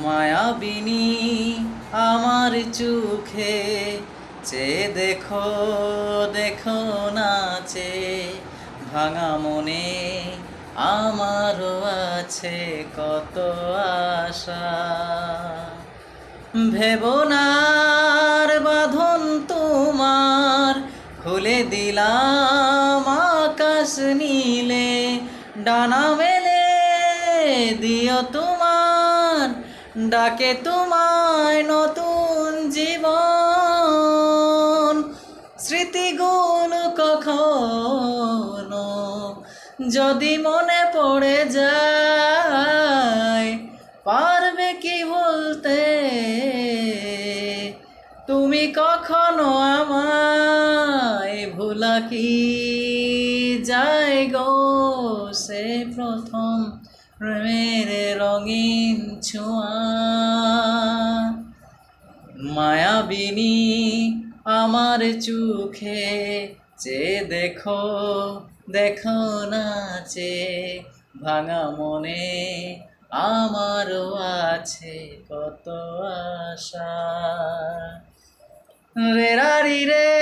মায়াবিনী আমার চোখে চেয়ে দেখো দেখো নাচে ভাঙা মনে আমারও আছে কত আশা ভেবনার বাঁধন তোমার খুলে দিলাম আকাশ নীলে ডানা মেলে দিও তোমার ডাকে তোমায় নতুন জীবন স্মৃতিগুলো কখনো যদি মনে পড়ে যায় পারবে কি বলতে তুমি কখনো আমায় ভুলা কি যায় গো সে প্রথম প্রেমের রঙিন ছোঁয়া মায়াবিনী আমার চোখে চেয়ে দেখো দেখো নাচে ভাঙা মনে আমারও আছে কত আশা রে রারি রে